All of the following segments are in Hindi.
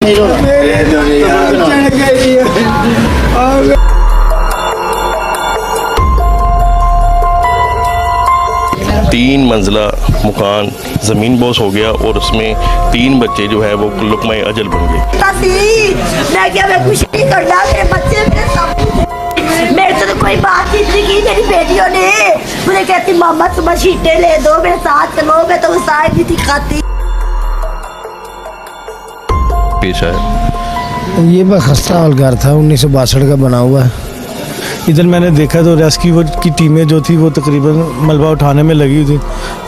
मेरे दुनिया चढ़ गई है। 3 मंजिला मकान ज़मीन बोस हो गया और उसमें 3 बच्चे जो है वो लुकमाए अजल बन गए। मैं क्या मैं कुछ नहीं करना, मेरे बच्चे मेरे सब कुछ। मेरे से तो कोई बात ही नहीं की मेरी बेटियों ने। मुझे कहती मामा तुम शीटे ले दो, मेरे साथ चलो, मैं तो साथ नहीं दिखाती। पेश आया ये बखस्ता हाल घर था, 1962 का बना हुआ है। इधर मैंने देखा तो रेस्क्यू की टीमें जो थी वो तकरीबन मलबा उठाने में लगी हुई थी,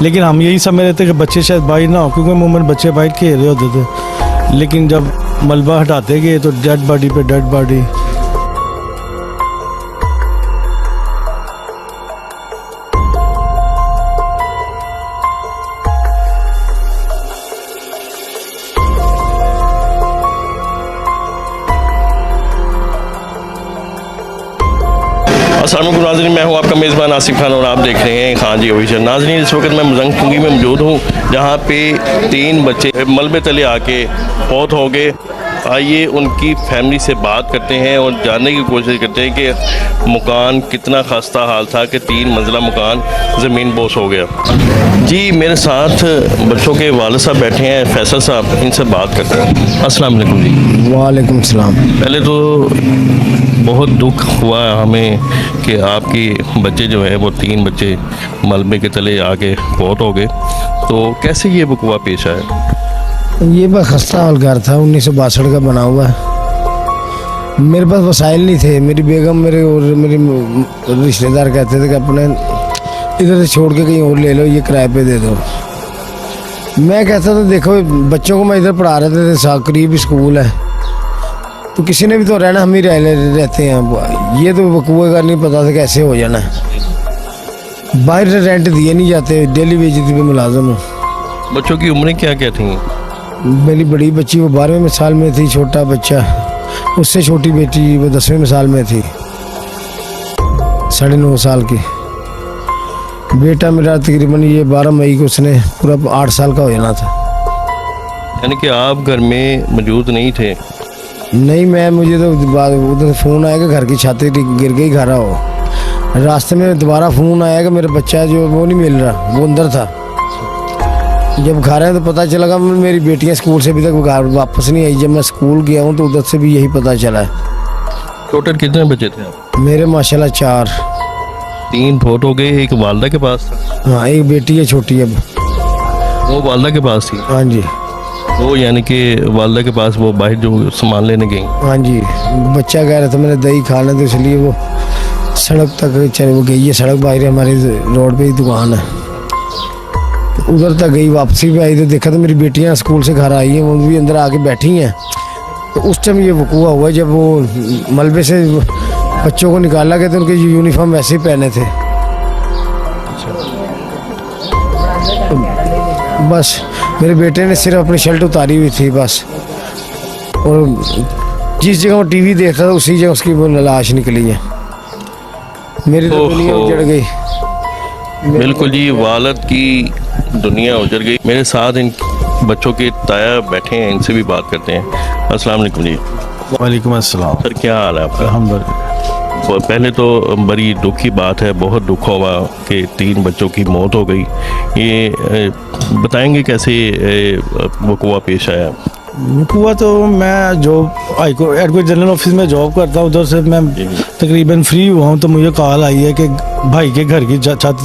लेकिन हम यही समझ रहे थे कि बच्चे शायद बाहर ना हो, क्योंकि अमूमन बच्चे बाहर खेल रहे होते थे। लेकिन जब मलबा हटाते गए तो डेड बॉडी पे डेड बॉडी। अस्सलाम वालेकुम नाज़रीन, मैं हूं आपका मेज़बान आसिफ खान और आप देख रहे हैं खान जी ऑफिशियल। नाज़रीन, इस वक्त मैं मुजंग कुंगी में मौजूद हूं, जहां पे 3 बच्चे मलबे तले आके फौत हो गए। आइए उनकी फैमिली से बात करते हैं और जानने की कोशिश करते हैं कि मकान कितना खस्ता हाल था कि 3 मंजिला मकान ज़मीन बोस हो गया। जी, मेरे साथ बच्चों के वालिद साहब बैठे हैं, फैसल साहब, इनसे बात करते हैं। अस्सलाम वालेकुम जी। वालेकुम सलाम। पहले तो बहुत दुख हुआ हमें कि आपके बच्चे जो है वो 3 बच्चे मलबे के तले आके फौत हो गए, तो कैसे ये वक़्वा पेश आया? ये बखस्ता हाल घर था, 1962 का बना हुआ है। मेरे पास वसाइल नहीं थे। मेरी बेगम मेरे और मेरे रिश्तेदार कहते थे कि अपने इधर से छोड़ के कहीं और ले लो, ये किराए पे दे दो। मैं कहता था देखो बच्चों को मैं इधर पढ़ा रहे थे, करीब स्कूल है, तो किसी ने भी तो रहना, हम ही रहते हैं। ये तो वकूए का नहीं पता था कैसे हो जाना है। बाहर से रेंट दिए नहीं जाते, डेली वेजेस पे मुलाजम हूँ। बच्चों की उम्रें क्या क्या थी? मेरी बड़ी बच्ची वो 12वें साल में थी, छोटा बच्चा उससे छोटी बेटी वो 10वें साल में थी, 9.5 साल की। बेटा मेरा तकरीबन ये 12 मई को उसने पूरा 8 साल का हो जाना था। यानी कि आप घर में मौजूद नहीं थे? नहीं, मुझे तो उधर फ़ोन आया कि घर की छत गिर गई, घर आओ। रास्ते में दोबारा फ़ोन आया कि मेरा बच्चा जो वो नहीं मिल रहा, वो अंदर था। जब घर आए तो पता चला मेरी बेटियां स्कूल से अभी तक घर वापस नहीं आई। जब मैं स्कूल गया हूँ तो उधर से भी यही पता चला है। टोटल कितने बच्चे थे आप? मेरे माशाल्लाह 4। 3 फौत हो गए, एक वालदा के पास था? हाँ, एक बेटी है छोटी अब। वो वालदा के पास थी? हाँ जी। वो यानी कि वालदा के पास वो बाहर जो सामान लेने गई? हाँ जी, बच्चा कह रहा था मैंने दही खाना, तो इसलिए वो सड़क तक चले, वो गई है सड़क, बाहर हमारी रोड पे ही दुकान है, तो उधर तक गई। वापसी पे आई तो देखा तो मेरी बेटियां स्कूल से घर आई हैं, वो भी अंदर आके बैठी हैं। तो उस टाइम ये वकूआ हुआ जब वो मलबे से बच्चों को निकाला गया तो उनके यूनिफॉर्म वैसे ही पहने थे। तो बस मेरे बेटे ने सिर्फ अपनी शर्ट उतारी हुई थी बस, और जिस जगह वो टीवी देखता था उसी जगह उसकी वो लाश निकली है। मेरी तो दुनिया उजड़ गई। बिल्कुल जी, वालद की दुनिया उजड़ गई। मेरे साथ इन बच्चों के ताया बैठे हैं, इनसे भी बात करते हैं। अस्सलाम वालेकुम जी। वालेकुम अस्सलाम। सर, क्या हाल है आपका? अल्हम्दुलिल्लाह। पहले तो बड़ी दुख की बात है, बहुत दुख हुआ कि 3 बच्चों की मौत हो गई। ये बताएंगे कैसे वक़्वा पेश आया? हुआ तो मैं जॉब एडवोकेट जनरल ऑफिस में जॉब करता हूँ, उधर से मैं तकरीबन फ्री हुआ हूँ तो मुझे कॉल आई है कि भाई के घर की छत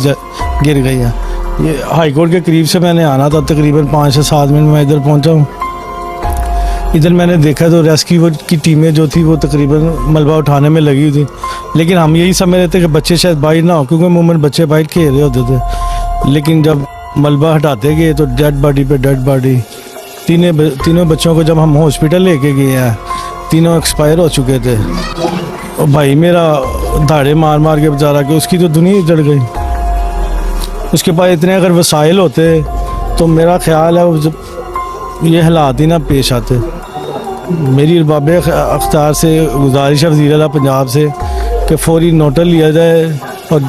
गिर गई है। ये हाई कोर्ट के करीब से मैंने आना था, तकरीबन 5 से 7 मिनट में इधर पहुँचा हूँ। इधर मैंने देखा तो रेस्क्यू की टीमें जो थी वो तकरीबन मलबा उठाने में लगी हुई थी, लेकिन हम यही समझ रहे थे कि बच्चे शायद बाहर ना हो, क्योंकि अमूमन बच्चे बाहर खेल रहे होते थे। लेकिन जब मलबा हटाते गए तो डेड बॉडी पे डेड बॉडी। तीनों बच्चों को जब हम हॉस्पिटल लेके गए हैं, तीनों एक्सपायर हो चुके थे। और भाई मेरा धाड़े मार मार के बेचारा कि उसकी तो दुनिया उजड़ गई। उसके पास इतने अगर वसाइल होते तो मेरा ख्याल है जब ये हालात ही ना पेश आते। मेरी अरबाब अख्तार से गुजारिश है वज़ीर आला पंजाब से कि फौरी नोटिस लिया जाए और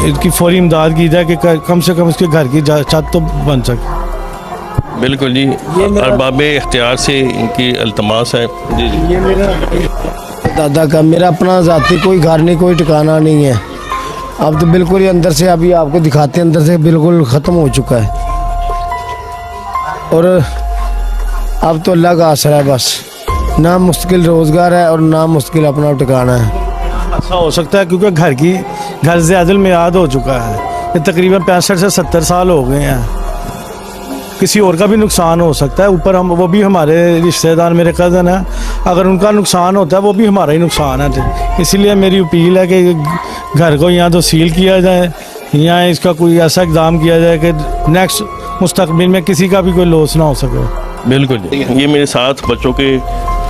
इनकी फौरी इमदाद की जाए कि कम से कम उसके घर की छत तो बन सके। बिल्कुल जी, अरबाब इख्तियार से इनकी अल्तमास है। जी जी। ये मेरा दादा का, मेरा अपना ज़ाती कोई घर नहीं, कोई ठिकाना नहीं है। अब तो बिल्कुल ही अंदर से, अभी आपको दिखाते हैं, अंदर से बिल्कुल ख़त्म हो चुका है। और अब तो अल्लाह का आसरा है बस, ना मुश्किल रोज़गार है और ना मुश्किल अपना ठिकाना है। ऐसा हो सकता है क्योंकि घर से अदल मियाद हो चुका है। ये तकरीबन 65 से 70 साल हो गए हैं। किसी और का भी नुकसान हो सकता है, ऊपर हम वो भी हमारे रिश्तेदार, मेरे कज़न हैं, अगर उनका नुकसान होता है वो भी हमारा ही नुकसान है। इसीलिए मेरी अपील है कि घर को यहाँ तो सील किया जाए, यहाँ इसका कोई ऐसा इक़दाम किया जाए कि नेक्स्ट मुस्तकबिल में किसी का भी कोई लॉस ना हो सके। बिल्कुल जी। ये मेरे साथ बच्चों के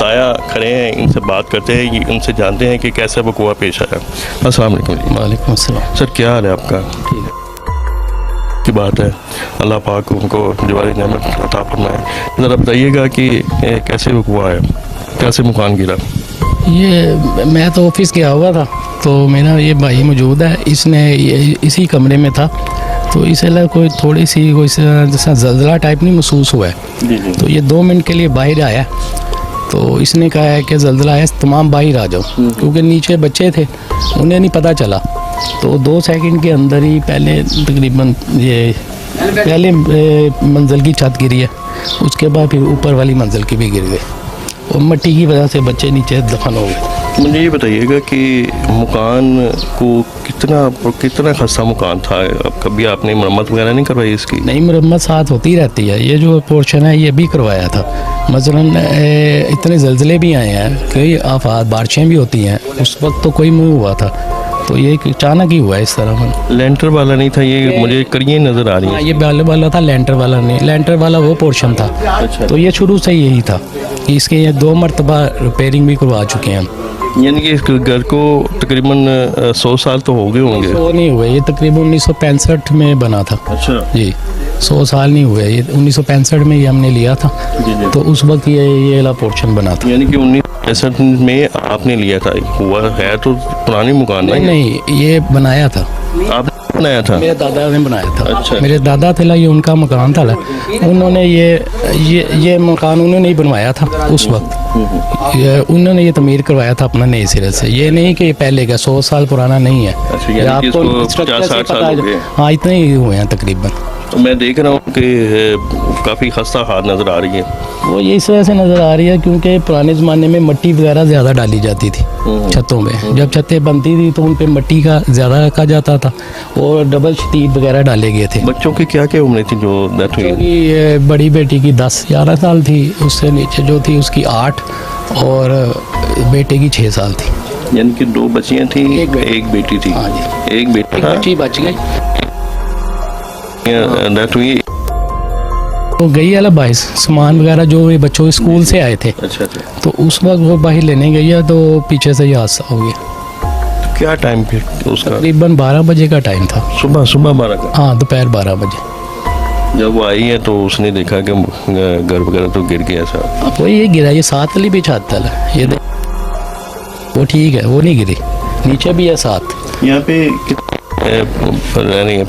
ताया खड़े हैं, इनसे बात करते हैं, ये उनसे जानते हैं कि कैसा वक़ुआ पेश आया। अस्सलाम वालेकुम जी। वालेकुम अस्सलाम। सर क्या हाल है आपका? ठीक है। की बात है, अल्लाह पाक उनको जवारी नेमत अता फरमाए। ज़रा बताइएगा कि कैसे वक़ुआ है, कैसे मकान गिरा? ये मैं तो ऑफिस गया हुआ था, तो मेरा ये भाई मौजूद है, इसने इसी कमरे में था, तो इसे लगा कोई थोड़ी सी कोई जैसा जल्जला टाइप नहीं महसूस हुआ है। जी जी। तो ये 2 मिनट के लिए बाहर आया, तो इसने कहा है कि जल्जला है, तमाम बाहर आ जाओ, क्योंकि नीचे बच्चे थे, उन्हें नहीं पता चला। तो 2 सेकंड के अंदर ही पहले तकरीबन ये पहले मंजिल की छत गिरी है, उसके बाद फिर ऊपर वाली मंजिल की भी गिर गई, और मिट्टी की वजह से बच्चे नीचे दफन हो गए। मुझे ये बताइएगा कि मकान को कितना खस्ता मकान था, कभी आपने मरम्मत वगैरह नहीं करवाई इसकी? नहीं, मरम्मत साथ होती रहती है। ये जो पोर्शन है ये भी करवाया था। मसलन इतने जल्जले भी आए हैं, कई आफात बारिशें भी होती हैं, उस वक्त तो कोई मुँह हुआ था, तो ये अचानक ही हुआ है इस तरह। लेंटर वाला नहीं था ये, मुझे करिए नज़र आ रही हाँ, है। ये बाले वाला था, लेंटर वाला नहीं। लेंटर वाला वो पोर्शन था। अच्छा। तो ये शुरू से यही था कि इसके ये 2 मरतबा रिपेयरिंग भी करवा चुके हैं हम। यानी कि इस घर को तकरीबन 100 साल तो हो गए होंगे। तो नहीं हुए, ये तकरीबन 1965 में बना था। अच्छा जी, 100 साल नहीं हुए, ये 1965 में ये हमने लिया था। जी जी। तो उस वक्त ये वाला पोर्शन बना था। यानी कि 1965 में आपने लिया था, हुआ है तो पुरानी मकान नहीं नहीं, ये बनाया था, आपने बनाया था? मेरे दादा ने बनाया था। अच्छा। मेरे दादा थे, ये उनका मकान था। उन्होंने ये मकान उन्होंने ही बनवाया था उस वक्त। उन्होंने ये तमीर करवाया था अपना नए सिरे से। ये नहीं कि ये पहले का 100 साल पुराना नहीं है। अच्छा, यानी कि इसको 50-60 साल हो गए। हाँ, इतने ही हुए हैं तकरीबन। तो मैं देख रहा हूँ कि काफ़ी खस्ता हाल नज़र आ रही है। वो ये इस वजह से नज़र आ रही है क्योंकि पुराने ज़माने में मिट्टी वगैरह ज़्यादा डाली जाती थी छतों में। जब छतें बनती थी तो उन पे मिट्टी का ज़्यादा रखा जाता था, और डबल शतीब वगैरह डाले गए थे। बच्चों की क्या क्या उम्र थी जो डेथ हुई? क्योंकि बड़ी बेटी की 10-11 साल थी, उससे नीचे जो थी उसकी 8, और बेटे की 6 साल थी। यानी कि 2 बच्चियाँ थी, एक बेटी थी। हाँ जी। एक बेटी बच्ची बच गई। डेथ हुई। तो गई है बाहर सामान वगैरह जो ये बच्चों के स्कूल से आए थे, अच्छा अच्छा। तो उस वक्त वो बाहर लेने गई है, तो पीछे से ये हादसा हो गया। तो क्या टाइम फिर उसका? तकरीबन 12 बजे का टाइम था। सुबह 12 का? हाँ, दोपहर 12 बजे। जब वो आई है तो उसने देखा कि घर वगैरह तो गिर गया था। अब वो ये गिरा, ये 7 वाली भी छत है, ये वो ठीक है, वो नहीं गिरी, नीचे भी है 7। यहाँ पे रह रही है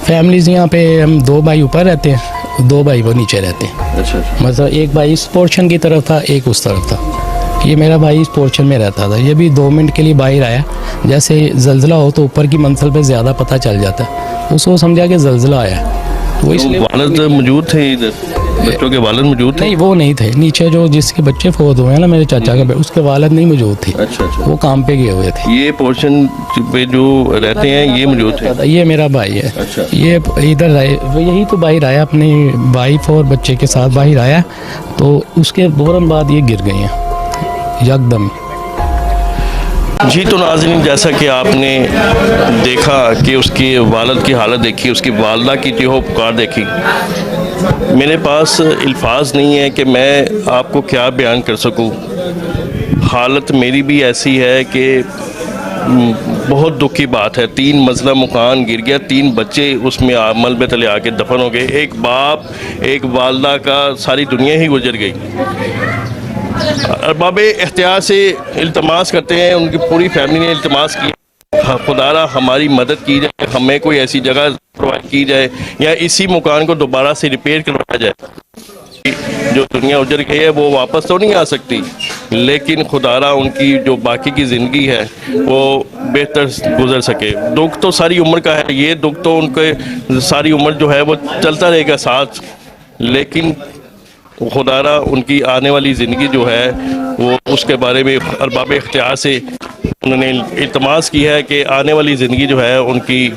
फैमिलीज यहाँ पे हम 2 भाई ऊपर रहते हैं, 2 भाई वो नीचे रहते हैं। अच्छा अच्छा। मतलब एक भाई इस पोर्शन की तरफ था, एक उस तरफ था। ये मेरा भाई इस पोर्शन में रहता था। ये भी 2 मिनट के लिए बाहर आया, जैसे जल्जला हो तो ऊपर की मंजिल पे ज़्यादा पता चल जाता है, उसको समझा कि जल्जला आया, वो इसलिए। वालिद मौजूद थे इधर? बच्चों के वालिद मौजूद थे? नहीं, वो नहीं थे। नीचे जो जिसके बच्चे फौत हुए हैं ना, मेरे चाचा का, उसके वालिद नहीं मौजूद थे। अच्छा अच्छा। वो काम पे गए हुए थे। ये पोर्शन पे जो रहते हैं ये मौजूद थे? ये मेरा भाई है। अच्छा। ये इधर यही तो बाहर आया, अपनी वाइफ और बच्चे के साथ बाहर आया, तो उसके फौरन बाद ये गिर गए हैं यकदम। जी, तो नाज़रीन, जैसा कि आपने देखा कि उसकी वालिद की हालत देखी, उसकी वालदा की जो पुकार देखी, मेरे पास अल्फाज नहीं है कि मैं आपको क्या बयान कर सकूं। हालत मेरी भी ऐसी है कि बहुत दुख की बात है। 3 मंजिला मकान गिर गया, 3 बच्चे उसमें मलबे तले आके दफन हो गए, एक बाप एक वालदा का सारी दुनिया ही गुजर गई। अरबाब इख्तियार से इल्तमास करते हैं, उनकी पूरी फैमिली ने इल्तमास किया खुदारा हमारी मदद की जाए, हमें कोई ऐसी जगह प्रोवाइड की जाए या इसी मकान को दोबारा से रिपेयर करवाया जाए। जो दुनिया उजड़ गई है वो वापस तो नहीं आ सकती, लेकिन खुदारा उनकी जो बाकी की ज़िंदगी है वो बेहतर गुजर सके। दुख तो सारी उम्र का है, ये दुख तो उनके सारी उम्र जो है वो चलता रहेगा साथ, लेकिन खुदारा उनकी आने वाली ज़िंदगी जो है वो उसके बारे में अरबाब इख्तियार से उन्होंने इल्तमास की है कि आने वाली ज़िंदगी जो है उनकी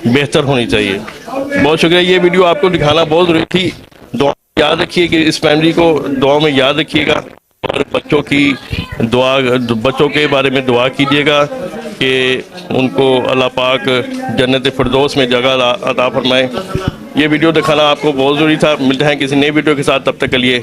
बेहतर होनी चाहिए। बहुत शुक्रिया, ये वीडियो आपको दिखाना बहुत ज़रूरी थी। दुआ याद रखिए कि इस फैमिली को दुआ में याद रखिएगा और बच्चों की दुआ, बच्चों के बारे में दुआ कीजिएगा कि उनको अल्लाह पाक जन्नत फिरदौस में जगह अता फरमाए। ये वीडियो दिखाना आपको बहुत ज़रूरी था। मिलते हैं किसी नई वीडियो के साथ, तब तक के लिए।